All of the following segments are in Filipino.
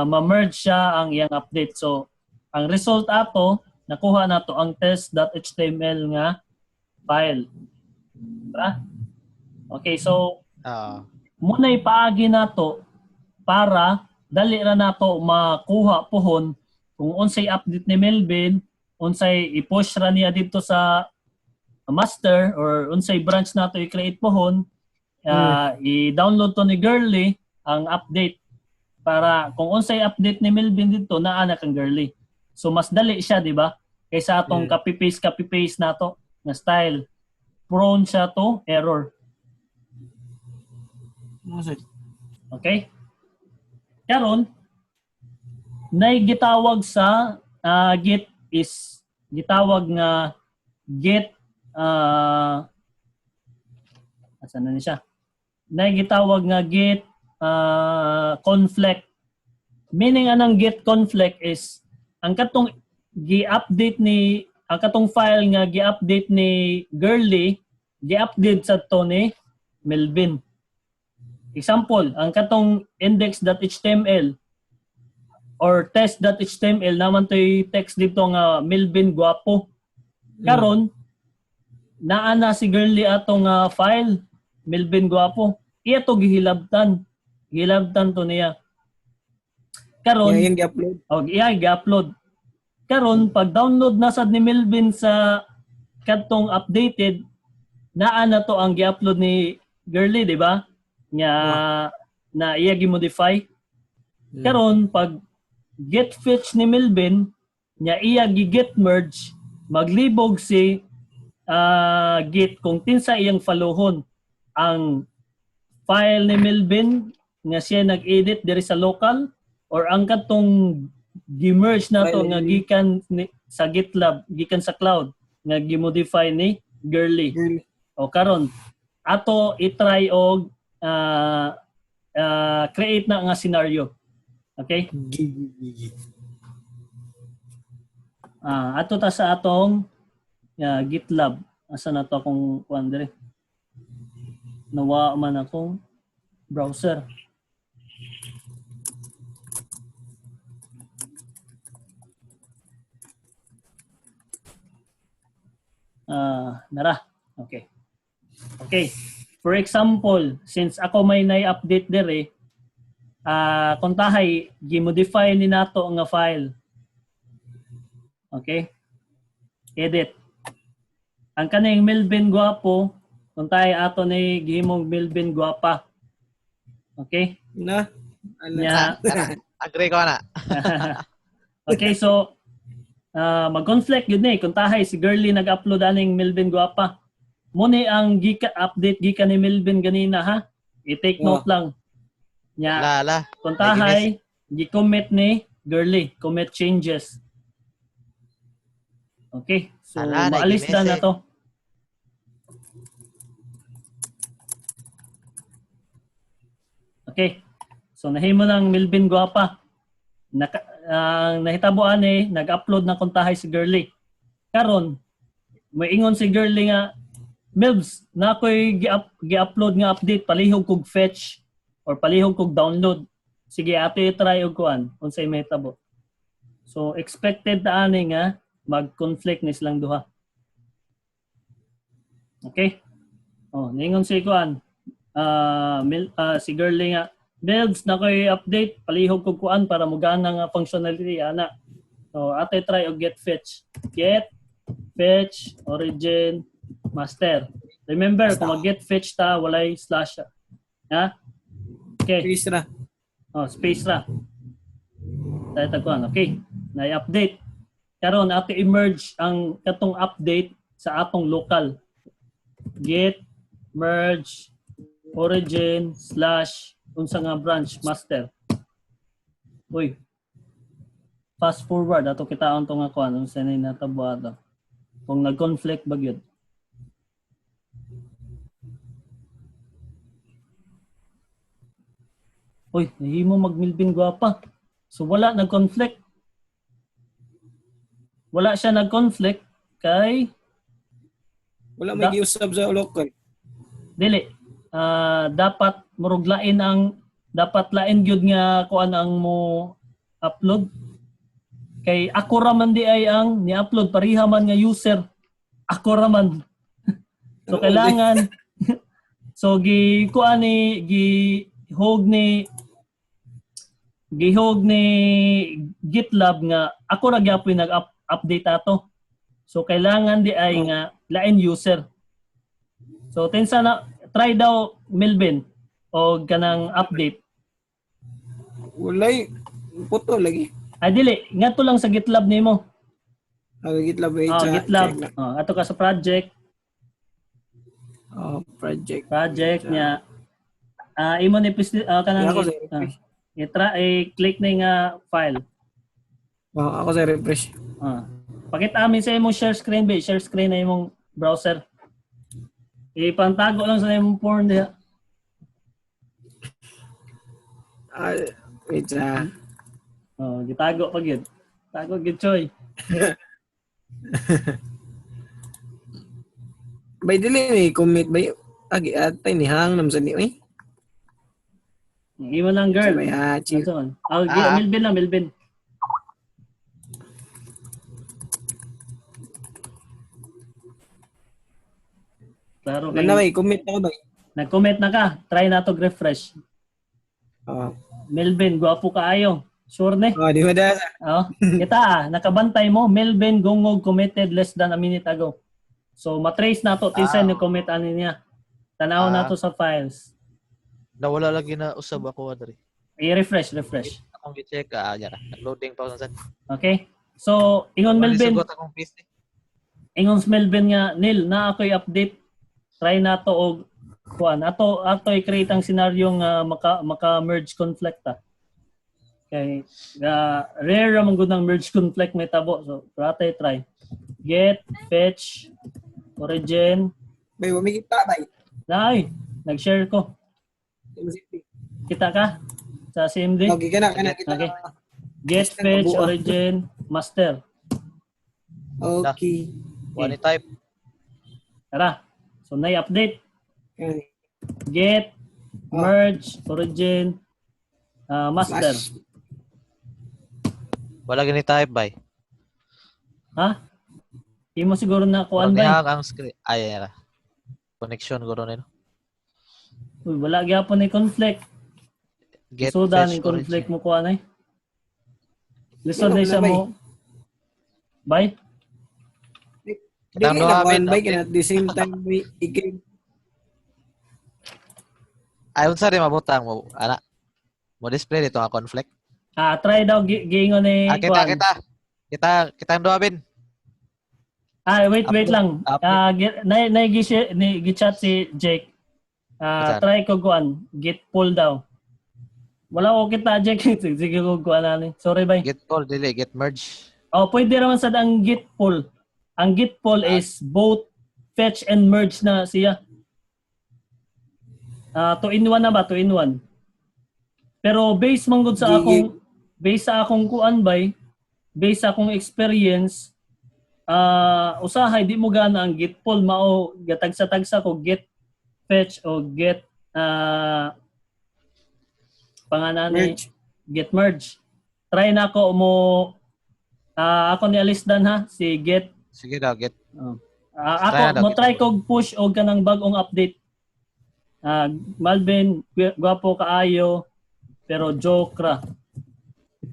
ma-merge siya ang iyang update. So ang result ato nakuha nato ang test.html nga file. Diba? Okay, so muna ipaagi nato para dali ra nato makuha pohon kung unsay update ni Melvin, unsay i-push ra niya dito sa master or unsay branch nato i-create pohon, i-download to ni Girly ang update para kung unsay update ni Melvin dito naa na kang Girly. So mas dali siya, di ba? Kaysa atong copy-paste nato na style. Prone siya to error. Okay? Karon gitawag sa git is gitawag nga git asan na siya? Gitawag nga git conflict. Meaning anang git conflict is ang katong gi-update ni ang katong file nga gi-update ni Girly gi-update sa to ni Melvin. Example, ang katong index.html or test.html naman to'y text dito nga Melvin Guapo. Karon naa na si Girly atong file Melvin Guapo. Iya to gihilabtan. Gihilabtan to niya. Karon yung i-upload. I-upload. Karon pag download na sad ni Melvin sa katong updated naa na to ang gi-upload ni Girly, di ba? Nga na iya gi-modify. Karon pag get fetch ni Melvin nya iya gi-get merge maglibog si git kung tinsa iyang followhon ang file ni Melvin nga siya nag-edit diri sa local or ang katong gi-merge na to nga gikan sa GitLab, gikan sa cloud nga gi-modify ni Girly. O karon ato i-try og create na nga scenario. Okay? Ato ta sa atong GitLab. Asa na to akong kuan dire? Nawa man akong browser. Nara. Okay. Okay. For example, since ako may na-update dire, kuntahay gi-modify ni nato nga file. Okay? Edit. Ang kaning Melvin Guapo, kuntahay ato ni gihimong Melvin Guapa. Okay? Na. Agree ko na. Okay, so mag-conflict yun kuntahay si Girly nag-upload aning Melvin Guapa. Muna ang update gikan ni Melvin ganina ha. I-take note lang. Nya. Kuntahay gi-commit ni Girly, commit changes. Okay. So maalis na to. Okay. So nahimo lang Melvin Guapa. Nahitabuan nag-upload na kuntahay si Girly. Karon moingon si Girly nga Melvs, na ako'y gi-upload nga update, palihog kog fetch or palihog kog download. Sige, ato i-try og kuan unsay mahitabo. So expected na ani nga mag-conflict ni silang duha. Okay? Ningon si kuan. Si Girly nga, Melvs, na ako'y update, palihog kog kuan para mugana nga functionality ana. So ato i-try og get fetch. Get fetch origin master. Remember, kung mag-get fetch ta, walay slash. Ha? Okay. Space na. Space na. Tayo tagkuhan. Okay. Na-update. Karon ato i-merge ang katong update sa atong local. Get, merge, origin, slash, unsa nga branch, master. Uy. Fast forward. Ato kitaon to nga kuhan. Unsa na natabo ato. Kung nag-conflict ba yun. Uy, nahimo mag-Melvin Guapa. So wala nag-conflict. Wala siya nag-conflict kay wala may giusab sa local. Dili. Dapat muruglain ang dapat lain gyud nga kuan ang mo upload. Kay ako raman di ay ang ni-upload pariha man nga user. Ako raman. So kailangan so gihog ni GitLab nga ako ra gyapon nag-update ato. So kailangan di ay nga lain user. So tensa na try daw Melvin o kanang update. Walay puto lagi. Ay dili, ngadto lang sa GitLab nimo. GitLab GitLab. Ato ka sa project. Project niya. Imo ni kanang i-click na nga file. Ako sa refresh. Pakita amin sa imong share screen ba? Share screen na imong browser. Ipantago lang sa imong porn diha. Wait sa. Gitago pa gyud. Tago gyud choy. Bay dili ni commit bay agi atay ni hang nam sa ni oy. Imo lang girl. Bay chill. Melvin. Klaro kay. Na bay commit na bay. Nag-comment na ka. Try na to refresh. Melvin, gwapo kaayo. Sure ne? Di ba da? Kita nakabantay mo. Melvin Gongog committed less than a minute ago. So matrace na to tinsan yung commit ani niya. Tanaw na to sa files. Nawala lagi na usab ako adri. I-refresh. Akong gi-check jara. Loading pa sa. Okay. So ingon Melvin. Sugot akong PC. Ingon Melvin nga nil na ako'y update. Try na to og kuan. Ato i-create ang scenario nga maka-merge conflict ta. Okay. Rare ramon gud ng merge conflict may tabo. So try. Get, fetch, origin. Bay wa mi kita bay. Nay, nag-share ko. Kita ka sa CMD? Okay kana kita. Okay. Get, fetch, origin, master. Okay. One type. Tara. So na-update. Get, merge, origin, master. Wala gini type bay. Ha? Di mo siguro na kuan ba? Ang screen. Ay. Connection guro nino. Uy, wala gyapon ni conflict. Get So fetch ni conflict origin. mo kuan ay. Listen na sa mo. Bye. Dili na one bike and at the same time we i-game. Ayon sa rin mabutang mo, ana. Mo display dito ang conflict. Try daw giingon ni kuan. Kita ang duabin. Wait lang. Gi-chat si Jake. Try ko kuan, git pull daw. Wala ko kita Jake. Sige ko kuan ani. Sorry bye. Git pull dili, git merge. Pwede raman sad ang git pull. Ang git pull is both fetch and merge na siya. 2-in-1 na ba? 2-in-1. Pero based man gud sa akong kuan bay, based sa akong experience, usahay di mo gana ang git pull mao gatagsa-tagsa ko git fetch o get Merge. Get merge. Try na ko mo ako ni Alisdan ha si get. Sige daw, get. Ako mo try ko push og kanang bag-ong update. Malvin gwapo kaayo pero joke ra.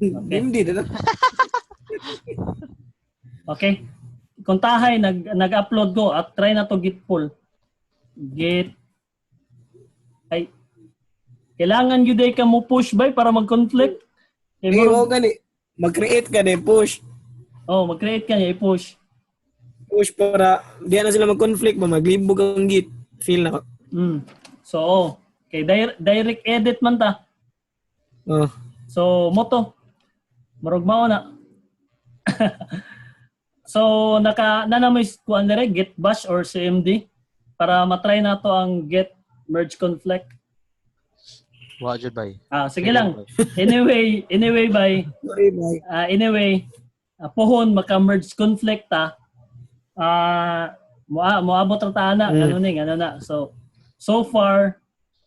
Okay. Hindi na. Okay. Kung tahay nag-upload ko at try na to git pull. Git ay kailangan gyud ka mo push by para mag-conflict. Mag-create ka ni push. Mag-create ka niya i-push. Push para diyan na sila mag-conflict ba maglibog ang git. Feel na ko. So, kay direct edit man ta. So, moto. Marog mao na. So, nanamoy kuan dire git bash or CMD para matry nato ang get merge conflict. Wa jud bay. Sige lang. Anyway, bay. Sorry, bye. Anyway, pohon maka-merge conflict ta. Moabot ra ta na ano na. So far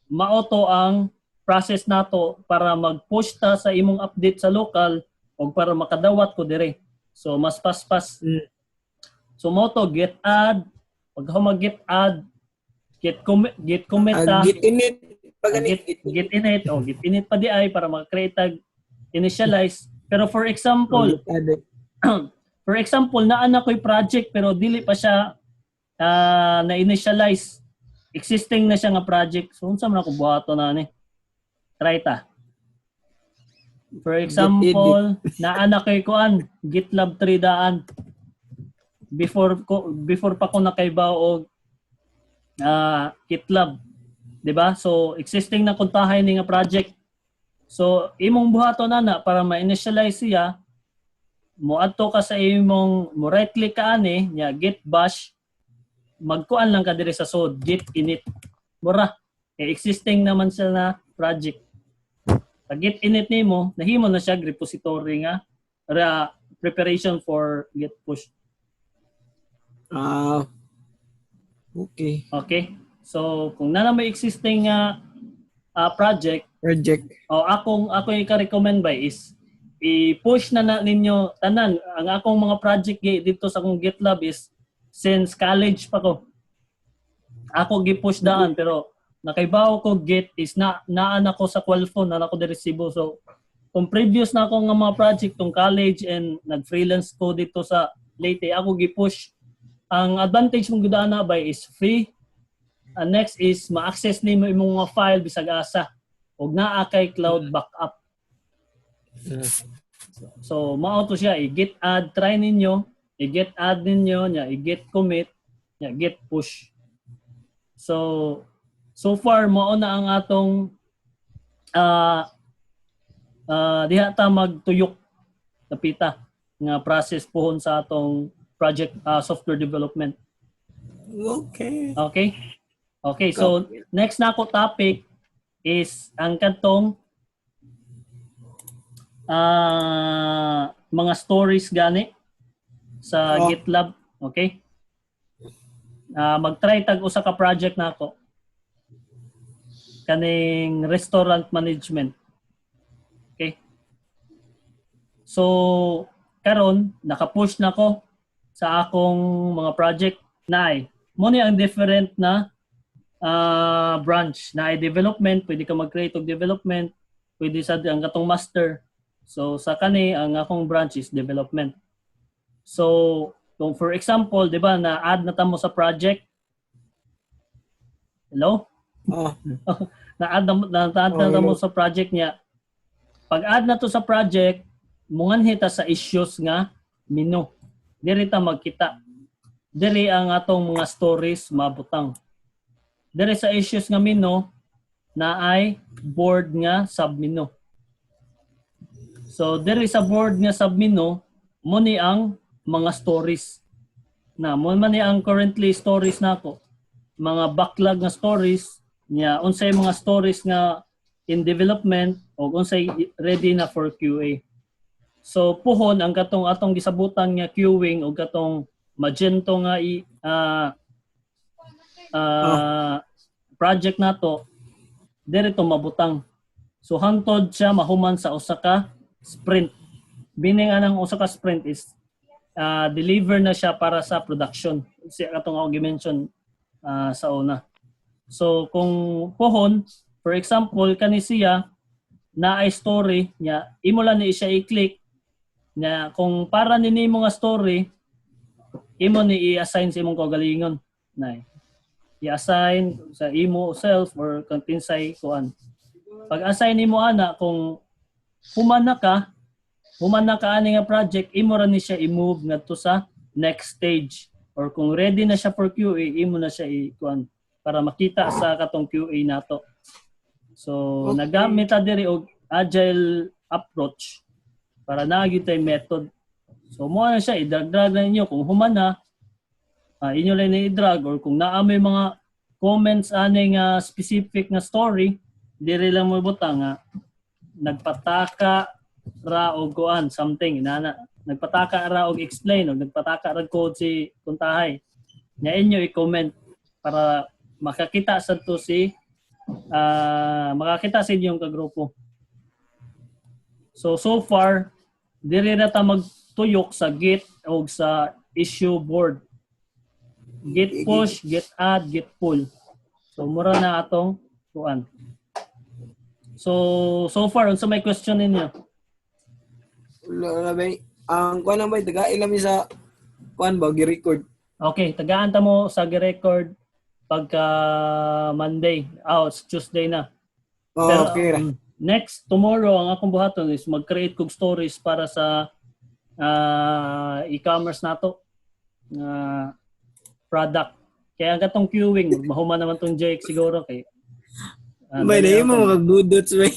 mao to ang process nato para mag-push ta sa imong update sa local o para makadawat ko dire. So mas pas-pas. So mo to get add, pag mag-get add, get commit ta, Git init. Pag get init o get init pa di ay para mag-create tag initialize. Pero for example, naa ko'y project pero dili pa siya na-initialize. Existing na siya nga project. So unsa man ako buhaton na ni? Try ta. For example, naa na ko'y kuan, GitLab 3 daan. Before pa ko nakaibaw og GitLab. 'Di ba? So existing na kuntahay ni nga project. So imong buhaton na para ma-initialize siya, mo adto ka sa imong mo right click ka ani nya git bash, magkuan lang ka diri sa sod git init. Mura existing naman siya na project. Pag git init nimo, nahimo na siya repository nga preparation for git push. Okay. Okay? So, kung na may existing project, o ako i-recommend ba is i-push na ninyo tanan. Ang akong mga project dito sa akong GitLab is since college pa ko. Ako gi-push daan pero nakaibaw ko Git is naan ako sa Qualphone, na ako diri Cebu. So, kung previous na ako nga mga project tong college and nag-freelance ko dito sa Leyte, ako gi-push. Ang advantage mong gudaan na ba is free. Next is ma-access nimo imong mga file bisag asa ug naa kay cloud backup. So mao to siya i-git add, try ninyo, i-git add ninyo nya i-git commit, nya git push. So far mao na ang atong diha ta magtuyok napita nga process pohon sa atong project software development. Okay, so next na ako topic is ang katong mga stories gani sa GitLab, okay? Mag-try tag usa ka project na ako. Kaning restaurant management. Okay? So karon naka-push na ko sa akong mga project na mo ni ang different na branch na development, pwede ka mag-create og development, pwede sa ang katong master. So sa kani ang akong branch is development. So kung for example, 'di ba, na-add na tamo sa project. Hello? Na-add na tamo sa project niya. Pag add na to sa project, munganhi ta sa issues nga menu. Diri ta magkita. Diri ang atong mga stories mabutang. Diri sa issues nga menu na ay board nga submenu. So diri sa board nga submenu mo ni ang mga stories. Na mo man ni ang currently stories nako. Mga backlog nga stories nya unsay mga stories nga in development o unsay ready na for QA. So puhon ang katong atong gisabutan nga queuing o katong Magento nga project nato diri to mabutang. So hangtod siya mahuman sa usa ka sprint. Bining anang usa ka sprint is deliver na siya para sa production. Si katong ako gi-mention sa una. So kung puhon, for example, kani siya na ay story niya, imo lang ni siya i-click nya kung para nini mo nga story, imo ni i-assign sa imong kaugalingon. Nay. I-assign sa imo self or kantinsay kuan. Pag-assign nimo ana kung human na ka ani nga project, imo ra ni siya i-move ngadto sa next stage. Or kung ready na siya for QA, imo na siya i-kuan para makita sa katong QA nato. So nagamit ta diri og agile approach para naagid tay method. So mo na siya i-drag na ninyo kung human na inyo lang i-drag or kung naa may mga comments aning specific na story, diri lang mo butang nagpataka ra og kuan something inana. Nagpataka ra og explain o nagpataka ra code si kuntahay. Nya inyo i-comment para makakita sa to si makakita sa inyong kagrupo. So far, diri na ta magtuyok sa Git o sa issue board. Git push, Git add, Git pull. So mura na atong kuan. So far, unsa may question ninyo? Wala na ba? Ang kuan lang ba taga-ilan mi sa kuan ba gi-record. Okay, tagaan ta mo sa record pagka Monday. Tuesday na. Pero, Okay ra. Next, tomorrow, ang akong buhaton is mag-create kog stories para sa e-commerce nato na product. Kaya ang gatong queuing, mahuman naman tong Jake siguro kay Bay na mo magdudots bay.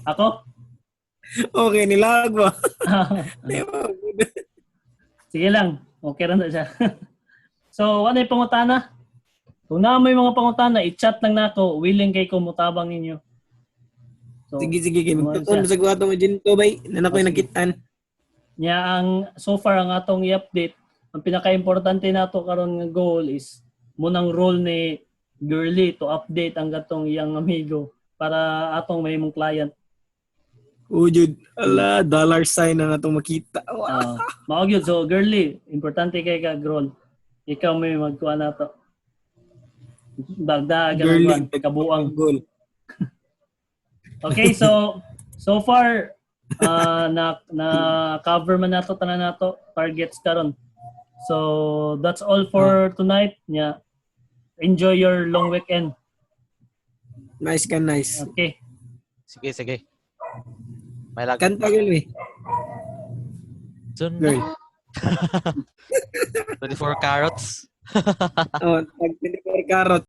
Ako? Okay nilag ba? Di mo Sige lang. Okay ra na siya. So, ano yung pangutana? Kung na may mga pangutana, i-chat lang nako. Willing kay ko mutabang ninyo. So, sige kay ano magtuon siya? sa kuwato mo ginto bay. Na ko'y Sige. nakitaan. Nya so far ang atong i-update, ang pinaka-importante nato karon nga goal is munang role ni Girly to update ang gatong iyang amigo para atong may mong client. Ujud, ala, dollar sign na natong makita. Mao gyud. So Girly, importante kay ka role. Ikaw may magkuha na to. Dagdagan Girly, ang kabuang. goal. Okay, so far na cover man nato tanan nato targets karon. So that's all for tonight. Yeah. Enjoy your long weekend. Nice ka, nice. Okay. Sige. May lag. Kanta girl eh. Soon Girl. na. 24 carrots. Oh, tag 24 karot.